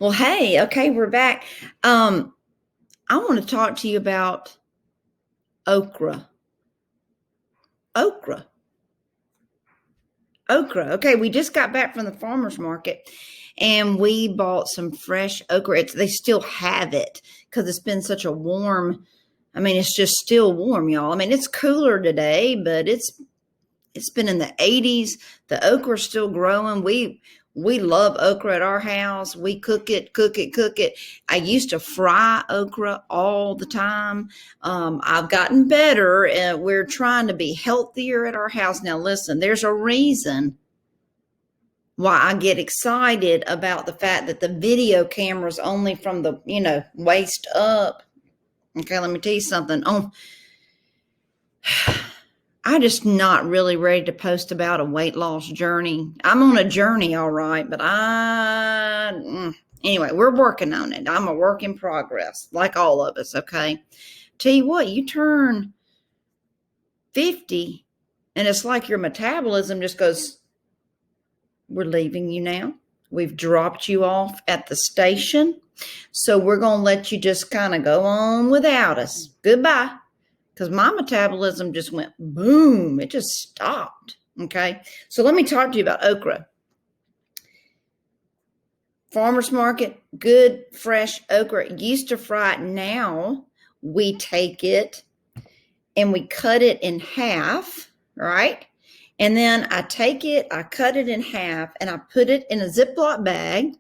Well, hey, okay, we're back. I want to talk to you about okra. Okra. Okra. Okay, we just got back from the farmer's market and we bought some fresh okra. They still have it because it's been such a warm, it's just still warm, y'all. It's cooler today, but it's been in the 80s. The okra's still growing. We love okra at our house. We cook it, cook it, cook it. I used to fry okra all the time. I've gotten better, and we're trying to be healthier at our house. Now, listen, there's a reason why I get excited about the fact that the video camera's only from the, waist up. Okay, let me tell you something. I'm just not really ready to post about a weight loss journey. I'm on a journey, all right, but anyway, we're working on it. I'm a work in progress, like all of us, okay? Tell you what, you turn 50, and it's like your metabolism just goes, we're leaving you now. We've dropped you off at the station, so we're going to let you just kind of go on without us. Goodbye. Because my metabolism just went boom. It just stopped. Okay. So let me talk to you about okra. Farmer's market, good, fresh okra. Used to fry it. Now we take it and we cut it in half, right? And then I take it, I cut it in half, and I put it in a Ziploc bag.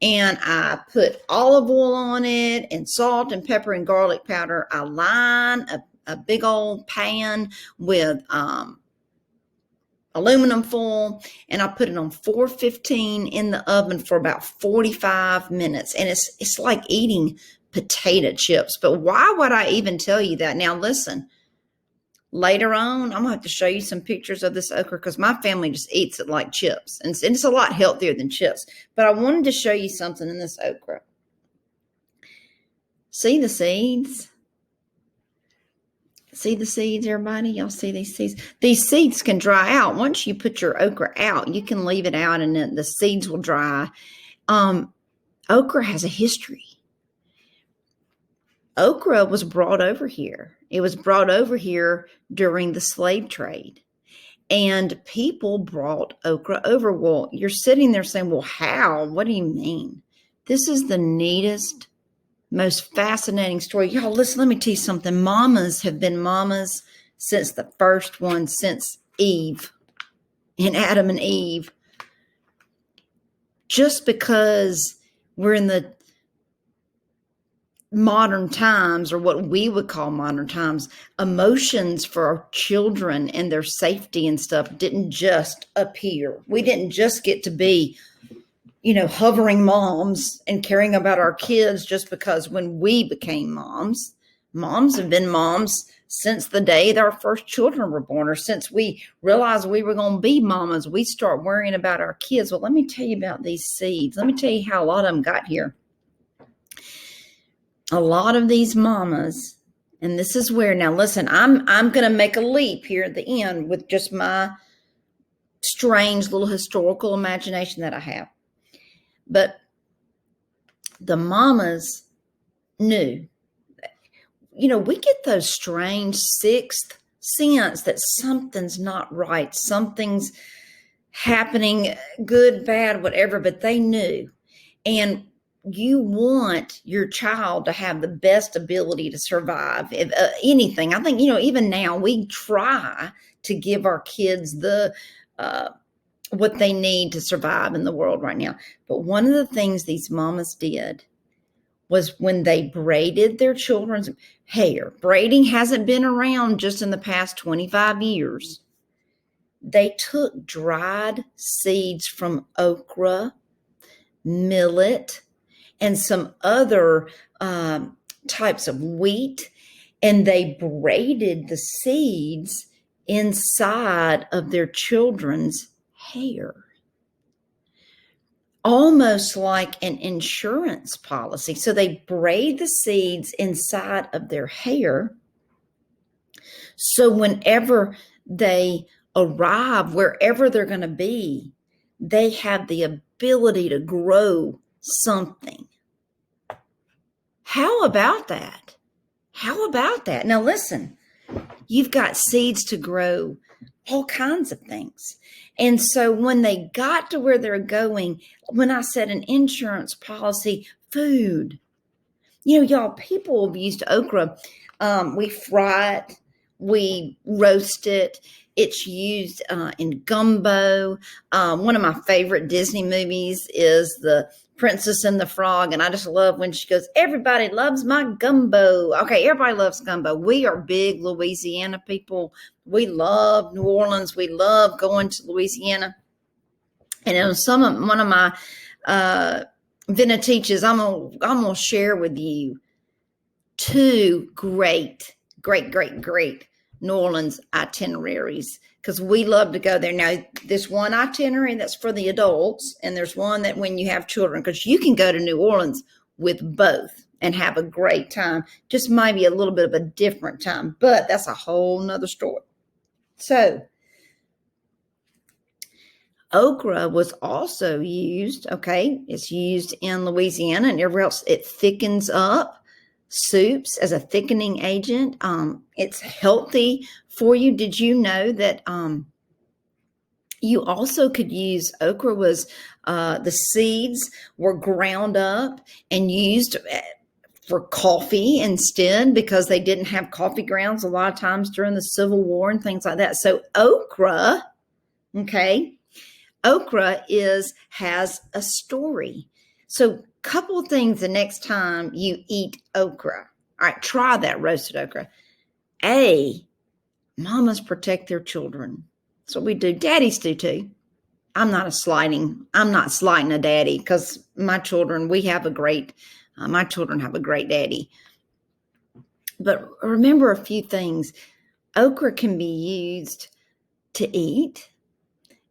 And I put olive oil on it and salt and pepper and garlic powder. I line a big old pan with aluminum foil, and I put it on 415 in the oven for about 45 minutes. And it's like eating potato chips. But why would I even tell you that? Now, listen, later on, I'm going to have to show you some pictures of this okra because my family just eats it like chips. And it's a lot healthier than chips. But I wanted to show you something in this okra. See the seeds? See the seeds, everybody? Y'all see these seeds? These seeds can dry out. Once you put your okra out, you can leave it out and the seeds will dry. Okra has a history. Okra was brought over here. It was brought over here during the slave trade. And people brought okra over. Well, you're sitting there saying, well, how? What do you mean? This is the neatest, most fascinating story. Y'all, listen, let me tell you something. Mamas have been mamas since the first one, since Eve and Adam and Eve. Just because we're in the modern times, or what we would call modern times, emotions for our children and their safety and stuff didn't just appear. We didn't just get to be, hovering moms and caring about our kids just because when we became moms have been moms since the day that our first children were born, or since we realized we were going to be mamas, we start worrying about our kids. Well, let me tell you about these seeds. Let me tell you how a lot of them got here. A lot of these mamas, and this is where, now listen, I'm going to make a leap here at the end with just my strange little historical imagination that I have. But the mamas knew, we get those strange sixth sense that something's not right. Something's happening, good, bad, whatever, but they knew. And you want your child to have the best ability to survive anything. I think, even now we try to give our kids the what they need to survive in the world right now. But one of the things these mamas did was when they braided their children's hair, braiding hasn't been around just in the past 25 years. They took dried seeds from okra, millet, and some other types of wheat, and they braided the seeds inside of their children's hair, almost like an insurance policy. So they braid the seeds inside of their hair, so whenever they arrive, wherever they're going to be, they have the ability to grow something. How about that? How about that? Now listen, you've got seeds to grow all kinds of things. And so when they got to where they're going, when I said an insurance policy, food, y'all, people have used okra. We fry it, we roast it. It's used in gumbo. One of my favorite Disney movies is The Princess and the Frog. And I just love when she goes, everybody loves my gumbo. Okay, everybody loves gumbo. We are big Louisiana people. We love New Orleans. We love going to Louisiana. And in one of my Vina teaches, I'm gonna share with you two great New Orleans itineraries, because we love to go there. Now, there's one itinerary that's for the adults, and there's one that when you have children, because you can go to New Orleans with both and have a great time, just maybe a little bit of a different time, but that's a whole nother story. So okra was also used, okay, it's used in Louisiana and everywhere else. It thickens up soups as a thickening agent. It's healthy for you. Did you know that you also could use okra was the seeds were ground up and used for coffee instead, because they didn't have coffee grounds a lot of times during the Civil War and things like that. So okra, okay, okra has a story. So couple of things the next time you eat okra. All right, try that roasted okra. Mamas protect their children. That's what we do. Daddies do too. I'm not slighting a daddy, because my children have a great daddy. But remember a few things. Okra can be used to eat.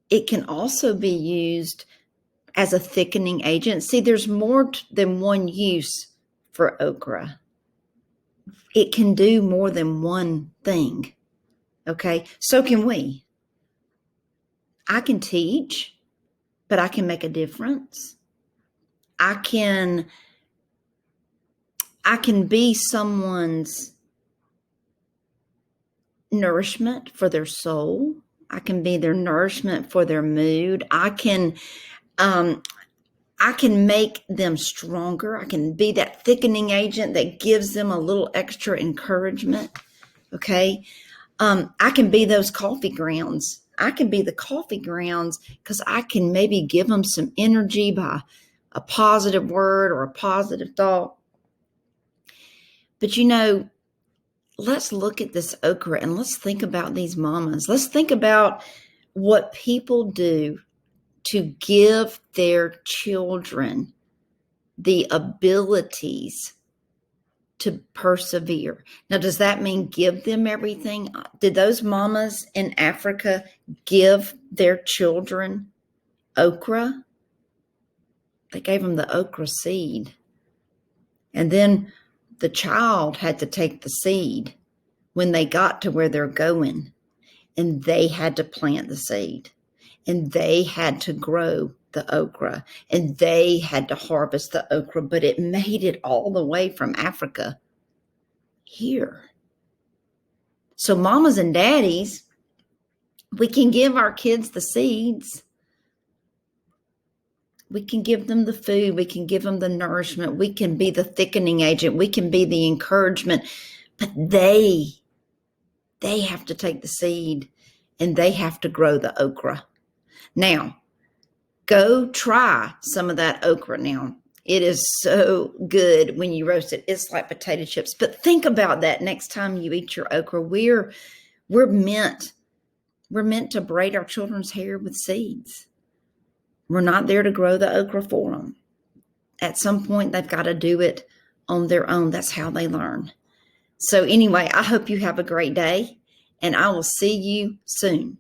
It can also be used as a thickening agent. See, there's more than one use for okra. It can do more than one thing. Okay, so can we. I can teach, but I can make a difference. I can be someone's nourishment for their soul. I can be their nourishment for their mood. I can make them stronger. I can be that thickening agent that gives them a little extra encouragement. Okay. I can be those coffee grounds. I can be the coffee grounds because I can maybe give them some energy by a positive word or a positive thought. But let's look at this okra and let's think about these mamas. Let's think about what people do to give their children the abilities to persevere. Now, does that mean give them everything? Did those mamas in Africa give their children okra? They gave them the okra seed. And then the child had to take the seed when they got to where they're going, and they had to plant the seed, and they had to grow the okra, and they had to harvest the okra, but it made it all the way from Africa here. So mamas and daddies, we can give our kids the seeds. We can give them the food. We can give them the nourishment. We can be the thickening agent. We can be the encouragement. But they have to take the seed and they have to grow the okra. Now, go try some of that okra now. It is so good when you roast it. It's like potato chips. But think about that next time you eat your okra. We're meant to braid our children's hair with seeds. We're not there to grow the okra for them. At some point, they've got to do it on their own. That's how they learn. So anyway, I hope you have a great day, and I will see you soon.